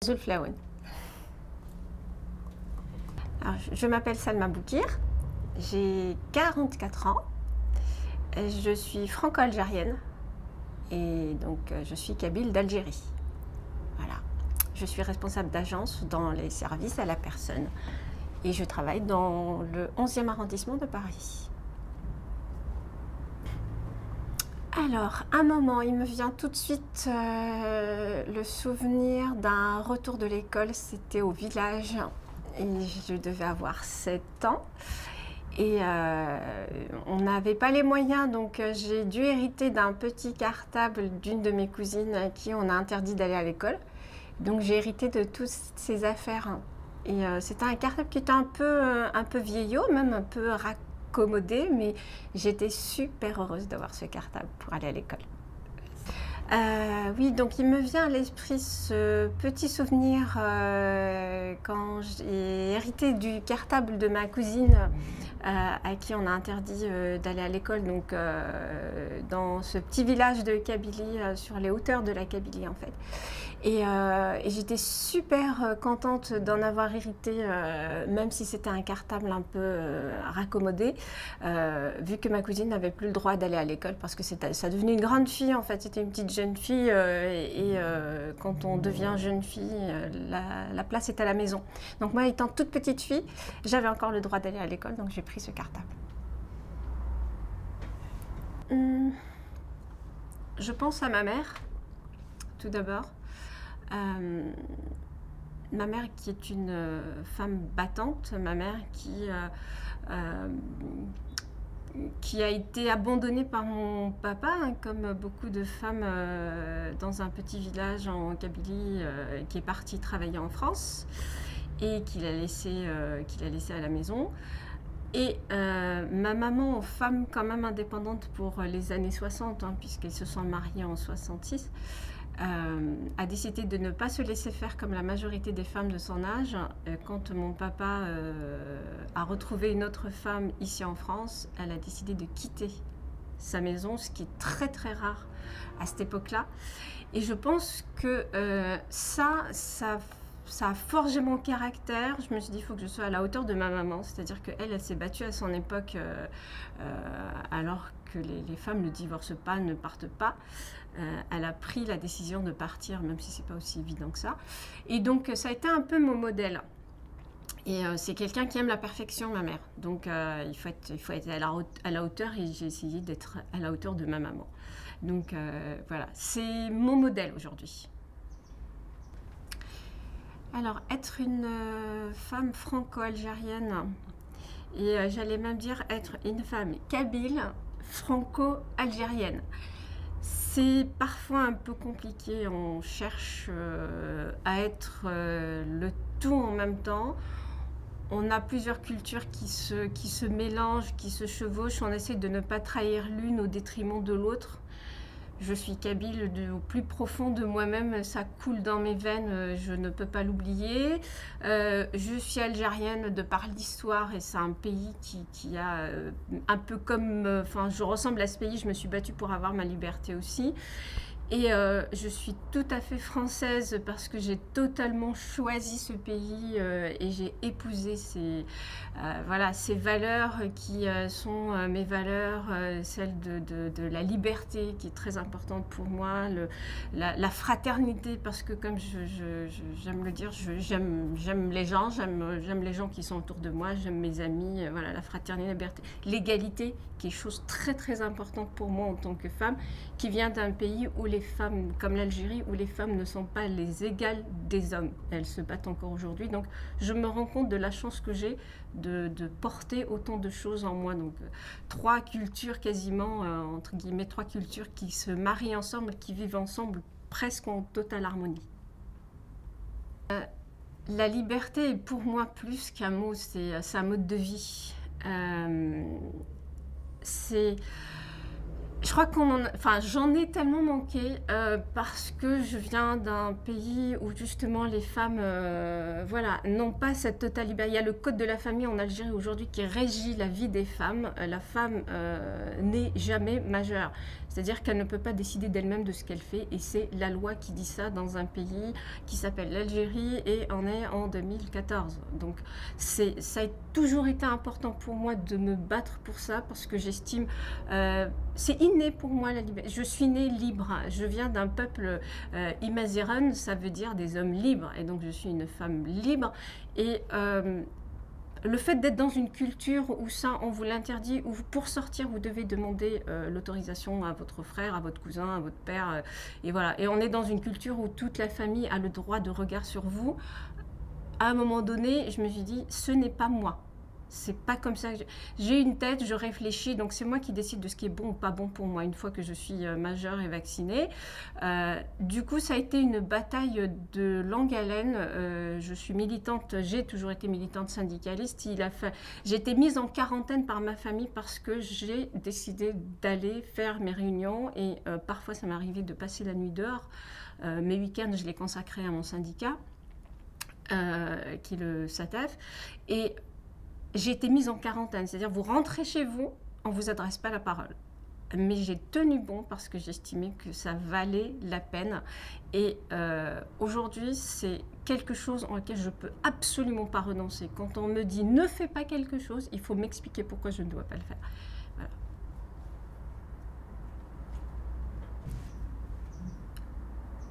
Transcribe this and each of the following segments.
Zulflaouen. Alors, je m'appelle Salma Boukir, j'ai 44 ans, je suis franco-algérienne et donc je suis kabyle d'Algérie. Voilà. Je suis responsable d'agence dans les services à la personne et je travaille dans le 11e arrondissement de Paris. Alors, un moment, il me vient tout de suite le souvenir d'un retour de l'école, c'était au village et je devais avoir 7 ans. Et on n'avait pas les moyens, donc j'ai dû hériter d'un petit cartable d'une de mes cousines à qui on a interdit d'aller à l'école. Donc j'ai hérité de toutes ces affaires. Et c'était un cartable qui était un peu vieillot, même un peu raccommodé, mais j'étais super heureuse d'avoir ce cartable pour aller à l'école. Oui, donc il me vient à l'esprit ce petit souvenir quand j'ai hérité du cartable de ma cousine à qui on a interdit d'aller à l'école, donc dans ce petit village de Kabylie, sur les hauteurs de la Kabylie en fait. Et j'étais super contente d'en avoir hérité, même si c'était un cartable un peu raccommodé, vu que ma cousine n'avait plus le droit d'aller à l'école parce que ça devenait une grande fille en fait, c'était une petite jeune fille et quand on devient jeune fille, la place est à la maison. Donc moi étant toute petite fille, j'avais encore le droit d'aller à l'école, donc j'ai pris ce cartable. Je pense à ma mère, tout d'abord. Ma mère qui est une femme battante, ma mère qui a été abandonnée par mon papa, hein, comme beaucoup de femmes dans un petit village en Kabylie, qui est partie travailler en France et qu'il a laissé à la maison. Et ma maman, femme quand même indépendante pour les années 60, hein, puisqu'ils se sont mariés en 66, a décidé de ne pas se laisser faire comme la majorité des femmes de son âge. Quand mon papa a retrouvé une autre femme ici en France, elle a décidé de quitter sa maison, ce qui est très très rare à cette époque-là. Et je pense que ça a forgé mon caractère. Je me suis dit, il faut que je sois à la hauteur de ma maman. C'est-à-dire qu'elle, elle s'est battue à son époque, alors que les femmes ne divorcent pas, ne partent pas. Elle a pris la décision de partir, même si c'est pas aussi évident que ça. Et donc, ça a été un peu mon modèle. Et c'est quelqu'un qui aime la perfection, ma mère. Donc, il faut être à la hauteur et j'ai essayé d'être à la hauteur de ma maman. Donc, voilà, c'est mon modèle aujourd'hui. Alors, être une femme franco-algérienne, et j'allais même dire être une femme kabyle franco-algérienne. C'est parfois un peu compliqué, on cherche à être le tout en même temps. On a plusieurs cultures qui se mélangent, qui se chevauchent, on essaie de ne pas trahir l'une au détriment de l'autre. Je suis kabyle au plus profond de moi-même, ça coule dans mes veines, je ne peux pas l'oublier. Je suis algérienne de par l'histoire et c'est un pays qui a un peu comme... Enfin, je ressemble à ce pays, je me suis battue pour avoir ma liberté aussi. Et je suis tout à fait française parce que j'ai totalement choisi ce pays et j'ai épousé ces valeurs qui sont mes valeurs, celles de la liberté qui est très importante pour moi, la fraternité parce que comme j'aime le dire, j'aime les gens, j'aime les gens qui sont autour de moi, j'aime mes amis, voilà, la fraternité, la liberté, l'égalité qui est chose très très importante pour moi en tant que femme qui vient d'un pays où les femmes, comme l'Algérie, où les femmes ne sont pas les égales des hommes. Elles se battent encore aujourd'hui. Donc, je me rends compte de la chance que j'ai de porter autant de choses en moi. Donc, trois cultures quasiment, entre guillemets, trois cultures qui se marient ensemble, qui vivent ensemble presque en totale harmonie. La liberté est pour moi plus qu'un mot, c'est un mode de vie. Je crois enfin, j'en ai tellement manqué parce que je viens d'un pays où justement les femmes, voilà, n'ont pas cette totale liberté. Il y a le code de la famille en Algérie aujourd'hui qui régit la vie des femmes. La femme n'est jamais majeure. C'est-à-dire qu'elle ne peut pas décider d'elle-même de ce qu'elle fait et c'est la loi qui dit ça dans un pays qui s'appelle l'Algérie et on est en 2014. Donc ça a toujours été important pour moi de me battre pour ça parce que j'estime, c'est inné pour moi la liberté. Je suis née libre, je viens d'un peuple Imaziran, ça veut dire des hommes libres et donc je suis une femme libre et le fait d'être dans une culture où ça, on vous l'interdit, où pour sortir, vous devez demander l'autorisation à votre frère, à votre cousin, à votre père, et voilà. Et on est dans une culture où toute la famille a le droit de regard sur vous. À un moment donné, je me suis dit, ce n'est pas moi. C'est pas comme ça que j'ai une tête, je réfléchis, donc c'est moi qui décide de ce qui est bon ou pas bon pour moi une fois que je suis majeure et vaccinée. Du coup, ça a été une bataille de longue haleine. Je suis militante, j'ai toujours été militante syndicaliste. J'ai été mise en quarantaine par ma famille parce que j'ai décidé d'aller faire mes réunions et parfois ça m'est arrivé de passer la nuit dehors. Mes week-ends, je les consacrais à mon syndicat, qui est le SATEF. Et j'ai été mise en quarantaine, c'est-à-dire vous rentrez chez vous, on ne vous adresse pas la parole. Mais j'ai tenu bon parce que j'estimais que ça valait la peine. Et aujourd'hui, c'est quelque chose en lequel je ne peux absolument pas renoncer. Quand on me dit ne fais pas quelque chose, il faut m'expliquer pourquoi je ne dois pas le faire. Voilà.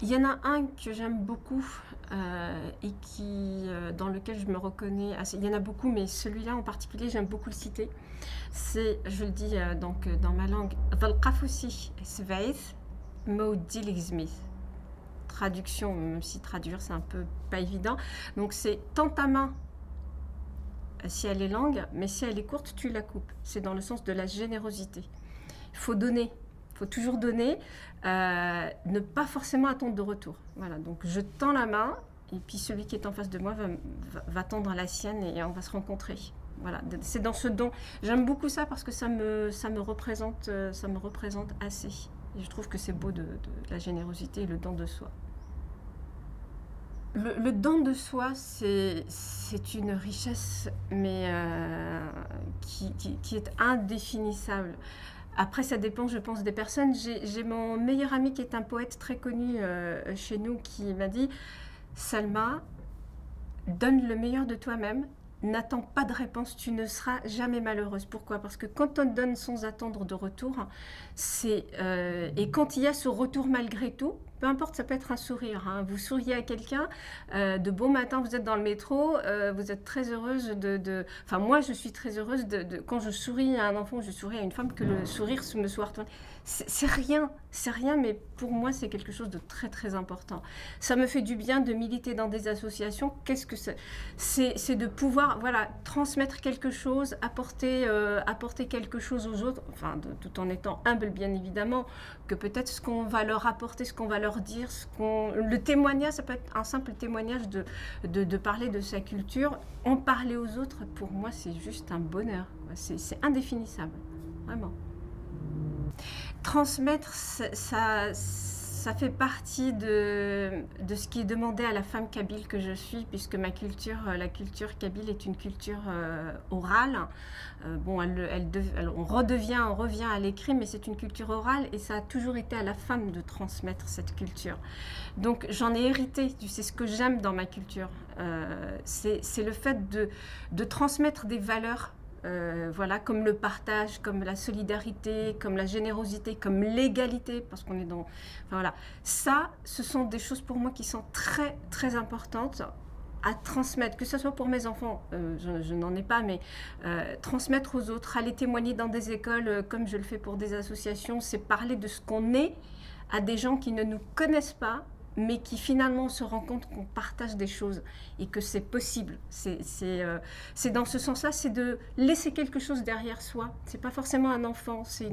Il y en a un que j'aime beaucoup et dans lequel je me reconnais assez. Il y en a beaucoup, mais celui-là en particulier, j'aime beaucoup le citer. C'est, je le dis donc dans ma langue, traduction, même si traduire c'est un peu pas évident. Donc c'est tends ta main si elle est longue, mais si elle est courte, tu la coupes. C'est dans le sens de la générosité. Il faut donner. Il faut toujours donner, ne pas forcément attendre de retour. Voilà, donc je tends la main et puis celui qui est en face de moi va tendre la sienne et on va se rencontrer. Voilà, c'est dans ce don. J'aime beaucoup ça parce que ça me représente assez. Et je trouve que c'est beau de la générosité et le don de soi. Le don de soi, c'est une richesse, mais qui est indéfinissable. Après, ça dépend, je pense, des personnes. J'ai mon meilleur ami qui est un poète très connu chez nous qui m'a dit « Salma, donne le meilleur de toi-même, n'attends pas de réponse, tu ne seras jamais malheureuse. » Pourquoi? Parce que quand on donne sans attendre de retour, et quand il y a ce retour malgré tout, peu importe, ça peut être un sourire. Hein. Vous souriez à quelqu'un, de bon matin, vous êtes dans le métro, vous êtes très heureuse Enfin, moi, je suis très heureuse quand je souris à un enfant, je souris à une femme, que le sourire me soit retourné. C'est rien, mais pour moi, c'est quelque chose de très, très important. Ça me fait du bien de militer dans des associations. Qu'est-ce que c'est? C'est de pouvoir, voilà, transmettre quelque chose, apporter quelque chose aux autres, enfin, tout en étant humble, bien évidemment, que peut-être ce qu'on va leur apporter, ce qu'on va leur dire, le témoignage, ça peut être un simple témoignage de parler de sa culture. En parler aux autres, pour moi, c'est juste un bonheur. C'est indéfinissable, vraiment. Transmettre, ça fait partie de ce qui est demandé à la femme kabyle que je suis, puisque la culture kabyle est une culture orale. Bon, on revient à l'écrit, mais c'est une culture orale et ça a toujours été à la femme de transmettre cette culture. Donc j'en ai hérité, c'est ce que j'aime dans ma culture. C'est le fait de transmettre des valeurs. Voilà, comme le partage, comme la solidarité, comme la générosité, comme l'égalité, parce qu'on est dans... Enfin, voilà. Ça, ce sont des choses pour moi qui sont très, très importantes à transmettre, que ce soit pour mes enfants, je n'en ai pas, mais transmettre aux autres, aller témoigner dans des écoles, comme je le fais pour des associations, c'est parler de ce qu'on est à des gens qui ne nous connaissent pas, mais qui finalement se rend compte qu'on partage des choses et que c'est possible. C'est dans ce sens-là, c'est de laisser quelque chose derrière soi. C'est pas forcément un enfant, c'est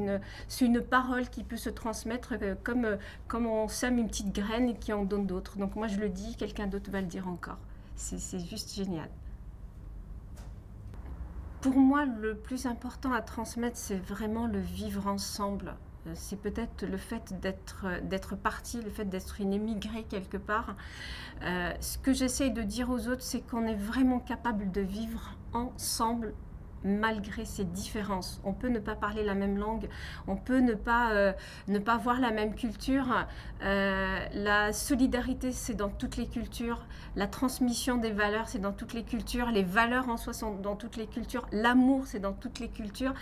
une parole qui peut se transmettre comme on sème une petite graine et qui en donne d'autres. Donc moi je le dis, quelqu'un d'autre va le dire encore. C'est juste génial. Pour moi, le plus important à transmettre, c'est vraiment le vivre ensemble. c'est peut-être le fait d'être partie, le fait d'être une émigrée quelque part. Ce que j'essaye de dire aux autres, c'est qu'on est vraiment capable de vivre ensemble malgré ces différences. On peut ne pas parler la même langue, on peut ne pas voir la même culture. La solidarité, c'est dans toutes les cultures. La transmission des valeurs, c'est dans toutes les cultures. Les valeurs en soi sont dans toutes les cultures. L'amour, c'est dans toutes les cultures.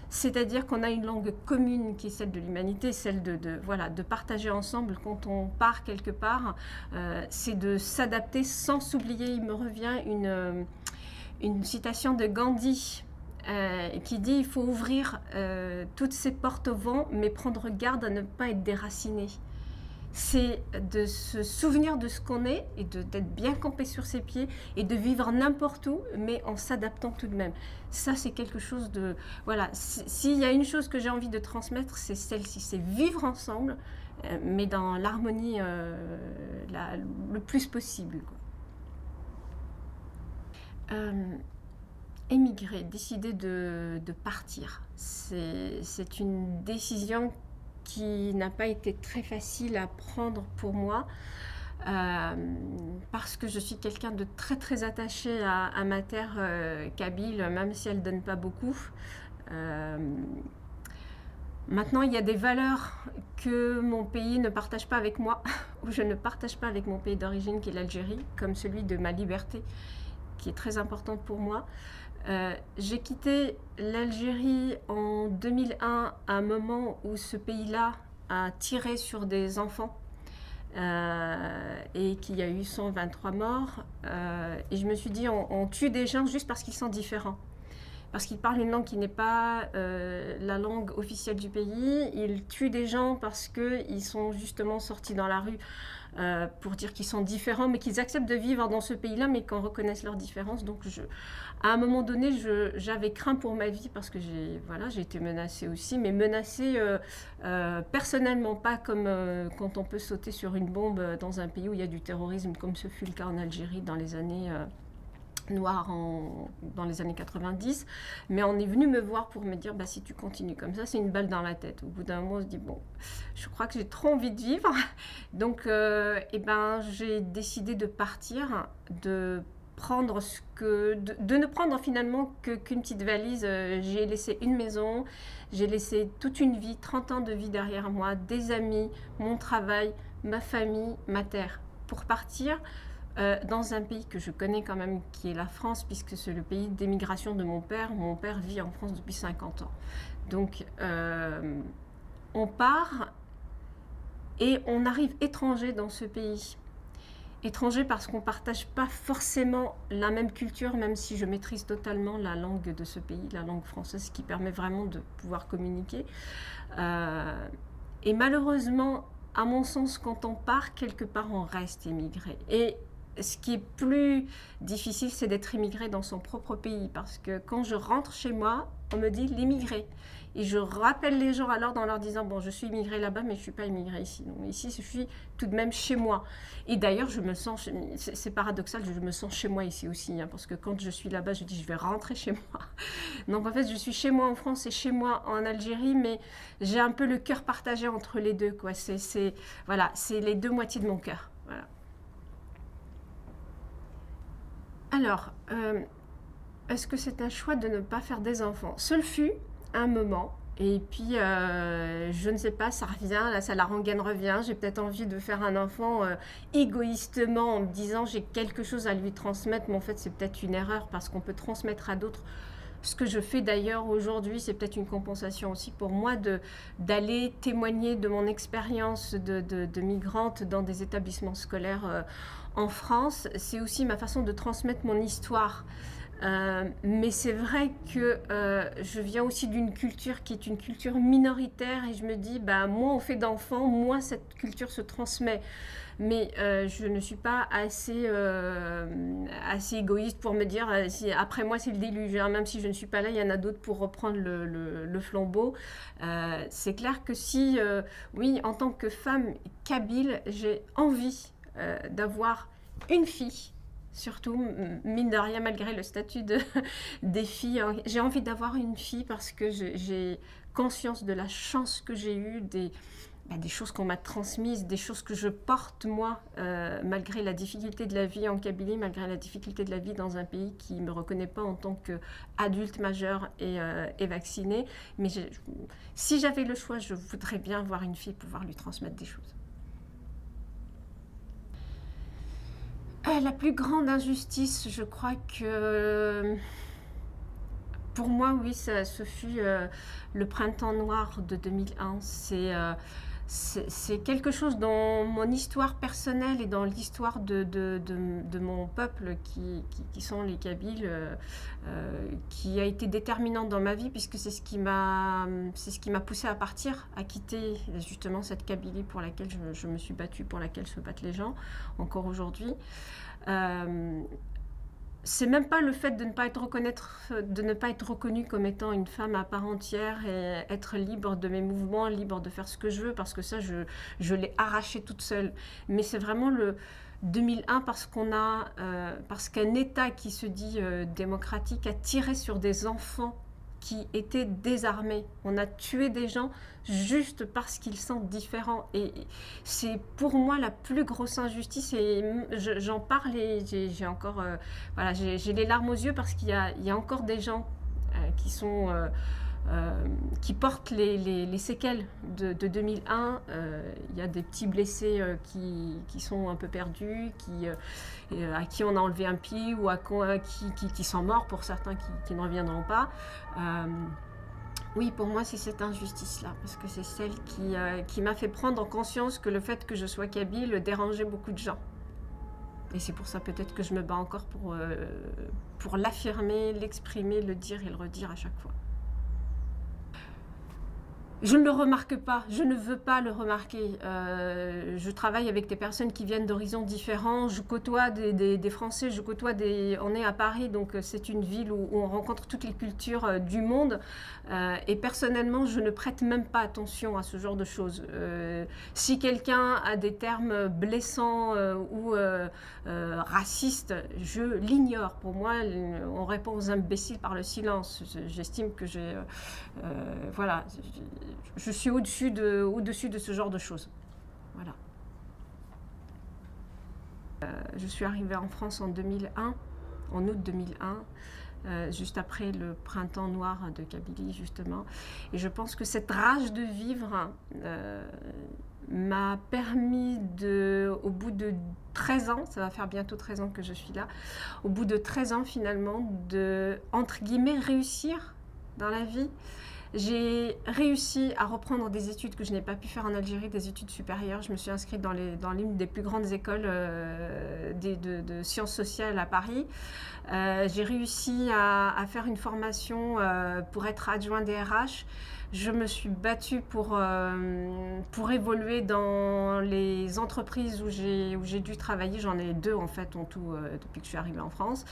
C'est-à-dire qu'on a une langue commune qui est celle de l'humanité, celle de partager ensemble quand on part quelque part. C'est de s'adapter sans s'oublier. Il me revient une citation de Gandhi qui dit: il faut ouvrir toutes ses portes au vent, mais prendre garde à ne pas être déraciné. C'est de se souvenir de ce qu'on est et d'être bien campé sur ses pieds et de vivre n'importe où, mais en s'adaptant tout de même. Ça, c'est quelque chose de... Voilà, s'il y a une chose que j'ai envie de transmettre, c'est celle-ci, c'est vivre ensemble, mais dans l'harmonie le plus possible, quoi. Émigrer, décider de partir, c'est une décision qui n'a pas été très facile à prendre pour moi, parce que je suis quelqu'un de très très attaché à ma terre kabyle, même si elle ne donne pas beaucoup. Maintenant, il y a des valeurs que mon pays ne partage pas avec moi, ou je ne partage pas avec mon pays d'origine qui est l'Algérie, comme celui de ma liberté, qui est très importante pour moi. J'ai quitté l'Algérie en 2001 à un moment où ce pays-là a tiré sur des enfants et qu'il y a eu 123 morts. Et je me suis dit, on tue des gens juste parce qu'ils sont différents. Parce qu'ils parlent une langue qui n'est pas la langue officielle du pays. Ils tuent des gens parce qu'ils sont justement sortis dans la rue pour dire qu'ils sont différents, mais qu'ils acceptent de vivre dans ce pays-là, mais qu'on reconnaisse leurs différences. Donc, à un moment donné, j'avais craint pour ma vie parce que j'ai été menacée aussi, mais menacée personnellement, pas comme quand on peut sauter sur une bombe dans un pays où il y a du terrorisme, comme ce fut le cas en Algérie dans les années... noire dans les années 90, mais on est venu me voir pour me dire, bah, si tu continues comme ça, c'est une balle dans la tête. Au bout d'un moment, on se dit, bon, je crois que j'ai trop envie de vivre, donc j'ai décidé de partir, de ne prendre finalement qu'une petite valise. J'ai laissé une maison, j'ai laissé toute une vie, 30 ans de vie derrière moi, des amis, mon travail, ma famille, ma terre, pour partir dans un pays que je connais quand même, qui est la France, puisque c'est le pays d'émigration de mon père. Mon père vit en France depuis 50 ans. Donc, on part et on arrive étranger dans ce pays. Étranger parce qu'on ne partage pas forcément la même culture, même si je maîtrise totalement la langue de ce pays, la langue française, qui permet vraiment de pouvoir communiquer. Et malheureusement, à mon sens, quand on part, quelque part, on reste émigré. Et ce qui est plus difficile, c'est d'être immigré dans son propre pays, parce que quand je rentre chez moi, on me dit l'immigré. Et je rappelle les gens alors dans leur disant, bon, je suis immigré là-bas, mais je ne suis pas immigré ici. Donc ici, je suis tout de même chez moi. Et d'ailleurs, je me sens, c'est paradoxal, je me sens chez moi ici aussi, hein, parce que quand je suis là-bas, je dis, je vais rentrer chez moi. Donc en fait, je suis chez moi en France et chez moi en Algérie, mais j'ai un peu le cœur partagé entre les deux, quoi. Voilà, c'est les deux moitiés de mon cœur. Voilà. Alors, est-ce que c'est un choix de ne pas faire des enfants? Ce le fut un moment, et puis je ne sais pas, ça revient, là, ça la rengaine revient. J'ai peut-être envie de faire un enfant égoïstement en me disant j'ai quelque chose à lui transmettre, mais en fait c'est peut-être une erreur parce qu'on peut transmettre à d'autres. Ce que je fais d'ailleurs aujourd'hui, c'est peut-être une compensation aussi pour moi d'aller témoigner de mon expérience de migrante dans des établissements scolaires en France. C'est aussi ma façon de transmettre mon histoire. Mais c'est vrai que je viens aussi d'une culture qui est une culture minoritaire et je me dis, bah, moins on fait d'enfants, moins cette culture se transmet. Mais je ne suis pas assez égoïste pour me dire, si, après moi c'est le déluge, hein, même si je ne suis pas là, il y en a d'autres pour reprendre le flambeau. C'est clair que si, oui, en tant que femme kabyle, j'ai envie d'avoir une fille Surtout, mine de rien, malgré le statut des filles, hein, j'ai envie d'avoir une fille parce que j'ai conscience de la chance que j'ai eue, des choses qu'on m'a transmises, des choses que je porte moi, malgré la difficulté de la vie en Kabylie, malgré la difficulté de la vie dans un pays qui ne me reconnaît pas en tant qu'adulte majeur et vacciné. Mais si j'avais le choix, je voudrais bien avoir une fille, pouvoir lui transmettre des choses. La plus grande injustice, je crois que pour moi, oui, ce fut le printemps noir de 2001. C'est quelque chose dans mon histoire personnelle et dans l'histoire de mon peuple qui sont les Kabyles, qui a été déterminante dans ma vie, puisque c'est ce qui m'a poussée à partir, à quitter justement cette Kabylie pour laquelle je me suis battue, pour laquelle se battent les gens encore aujourd'hui. C'est même pas le fait de ne pas être reconnue comme étant une femme à part entière et être libre de mes mouvements, libre de faire ce que je veux, parce que ça, je l'ai arraché toute seule. Mais c'est vraiment le 2001 parce qu'un État qui se dit démocratique a tiré sur des enfants qui étaient désarmés. On a tué des gens juste parce qu'ils sont différents. Et c'est pour moi la plus grosse injustice. Et j'en parle et j'ai encore... voilà, j'ai les larmes aux yeux parce qu'il y a encore des gens qui portent les séquelles de 2001. Il y a des petits blessés qui sont un peu perdus, à qui on a enlevé un pied ou qui sont morts, pour certains qui ne reviendront pas. Oui, pour moi, c'est cette injustice-là, parce que c'est celle qui m'a fait prendre conscience que le fait que je sois kabyle dérangeait beaucoup de gens. Et c'est pour ça peut-être que je me bats encore pour l'affirmer, l'exprimer, le dire et le redire à chaque fois. Je ne le remarque pas, je ne veux pas le remarquer. Je travaille avec des personnes qui viennent d'horizons différents, je côtoie des Français, on est à Paris, donc c'est une ville où on rencontre toutes les cultures du monde. Et personnellement, je ne prête même pas attention à ce genre de choses. Si quelqu'un a des termes blessants ou racistes, je l'ignore. Pour moi, on répond aux imbéciles par le silence. J'estime que voilà. Je suis au-dessus de ce genre de choses. Voilà. Je suis arrivée en France en 2001, en août 2001, juste après le printemps noir de Kabylie, justement. Et je pense que cette rage de vivre m'a permis au bout de 13 ans, ça va faire bientôt 13 ans que je suis là, au bout de 13 ans finalement, entre guillemets, réussir dans la vie. J'ai réussi à reprendre des études que je n'ai pas pu faire en Algérie, des études supérieures. Je me suis inscrite dans l'une des plus grandes écoles de sciences sociales à Paris. J'ai réussi à faire une formation pour être adjoint DRH. Je me suis battue pour évoluer dans les entreprises où j'ai dû travailler. J'en ai 2 en fait en tout depuis que je suis arrivée en France.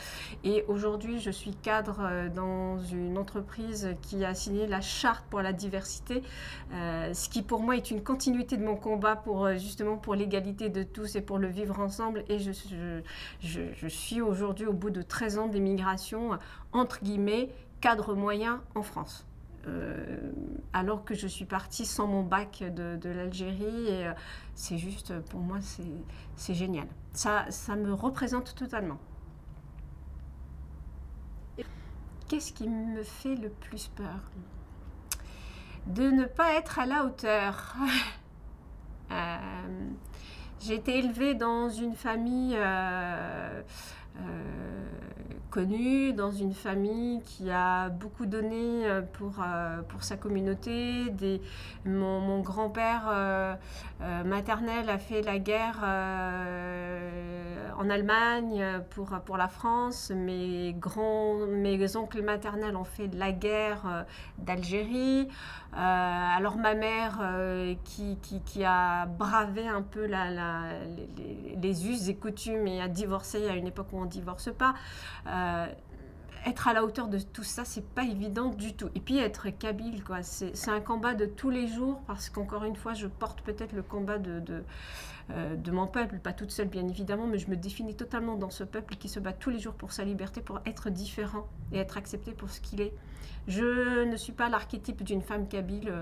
Et aujourd'hui, je suis cadre dans une entreprise qui a signé la charte pour la diversité, ce qui pour moi est une continuité de mon combat justement pour l'égalité de tous et pour le vivre ensemble. Et je suis aujourd'hui, au bout de 13 ans d'émigration, entre guillemets, cadre moyen en France. Alors que je suis partie sans mon bac de l'Algérie, et c'est juste, pour moi, c'est génial. Ça me représente totalement. Qu'est-ce qui me fait le plus peur? De ne pas être à la hauteur. J'ai été élevée dans une famille connue, dans une famille qui a beaucoup donné pour sa communauté. Mon grand-père maternel a fait la guerre en Allemagne pour la France. Mes oncles maternels ont fait la guerre d'Algérie. Alors ma mère qui a bravé un peu les us et coutumes et a divorcé à une époque où on ne divorce pas, être à la hauteur de tout ça, c'est pas évident du tout. Et puis être kabyle, quoi, c'est un combat de tous les jours, parce qu'encore une fois, je porte peut-être le combat de mon peuple, pas toute seule bien évidemment, mais je me définis totalement dans ce peuple qui se bat tous les jours pour sa liberté, pour être différent et être accepté pour ce qu'il est. Je ne suis pas l'archétype d'une femme kabyle,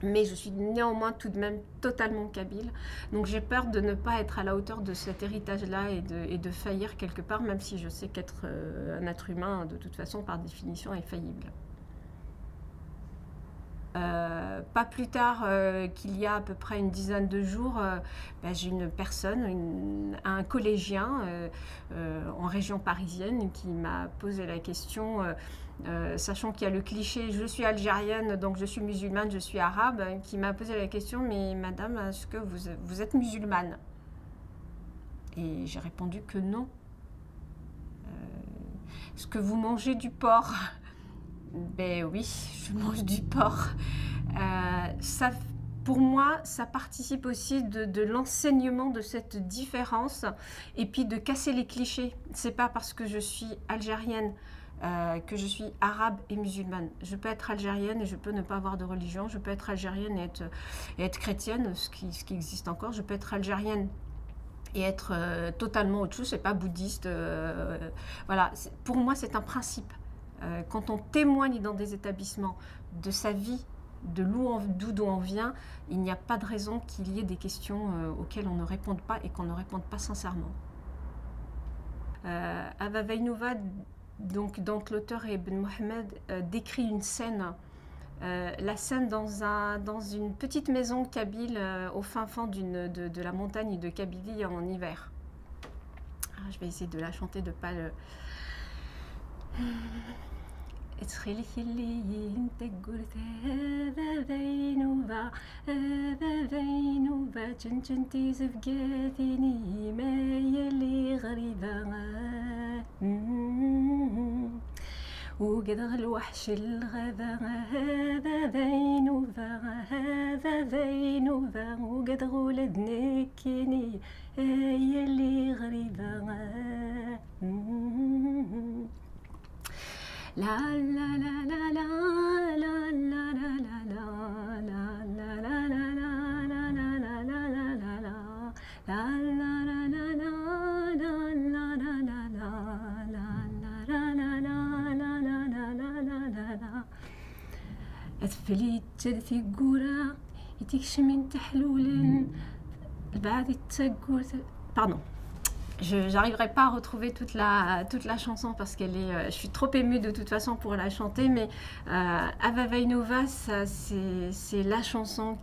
mais je suis néanmoins tout de même totalement kabyle. Donc j'ai peur de ne pas être à la hauteur de cet héritage-là et de faillir quelque part, même si je sais qu'être un être humain, de toute façon, par définition, est faillible. Pas plus tard qu'il y a à peu près une dizaine de jours, j'ai une personne, un collégien en région parisienne qui m'a posé la question, sachant qu'il y a le cliché « je suis algérienne, donc je suis musulmane, je suis arabe », qui m'a posé la question « mais madame, est-ce que vous êtes musulmane ?» Et j'ai répondu que non. « Est-ce que vous mangez du porc ?» Ben oui, je mange du porc. Ça, pour moi, ça participe aussi de l'enseignement de cette différence et puis de casser les clichés. C'est pas parce que je suis algérienne que je suis arabe et musulmane. Je peux être algérienne et je peux ne pas avoir de religion. Je peux être algérienne et être chrétienne, ce qui existe encore. Je peux être algérienne et être totalement autre chose. C'est pas bouddhiste. Voilà. Pour moi, c'est un principe. Quand on témoigne dans des établissements de sa vie, d'où on vient, il n'y a pas de raison qu'il y ait des questions auxquelles on ne réponde pas et qu'on ne réponde pas sincèrement. Ava Vainova, donc l'auteur Ibn Mohamed, décrit une scène, la scène dans une petite maison kabyle au fin fond de la montagne de Kabylie en hiver. Je vais essayer de la chanter, de ne pas le... ادخلي اللي انت قلت هذا ذينوبا جنتي زفقاتيني ما يلي غريبة وقدر الوحش الغابة هذا ذينوبا وقدر ولد نكيني يلي غريبة La la la la la la la la la أثفلي تدثي قورا يتكش من تحلول بعد تقول pardon. Je n'arriverai pas à retrouver toute la chanson parce qu'elle est, je suis trop émue de toute façon pour la chanter, mais Ava Vainova, c'est la chanson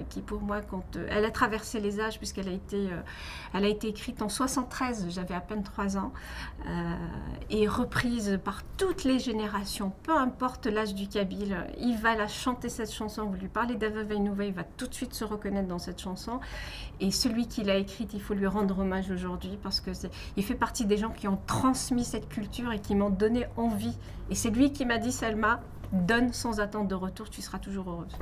qui pour moi, quand elle a traversé les âges, puisqu'elle a été écrite en 73, j'avais à peine 3 ans, et reprise par toutes les générations, peu importe l'âge du kabyle, il va la chanter cette chanson, vous lui parlez d'Ava Vainova, il va tout de suite se reconnaître dans cette chanson, et celui qui l'a écrite, il faut lui rendre hommage aujourd'hui, parce qu'il fait partie des gens qui ont transmis cette culture et qui m'ont donné envie. Et c'est lui qui m'a dit, Selma, donne sans attendre de retour, tu seras toujours heureuse.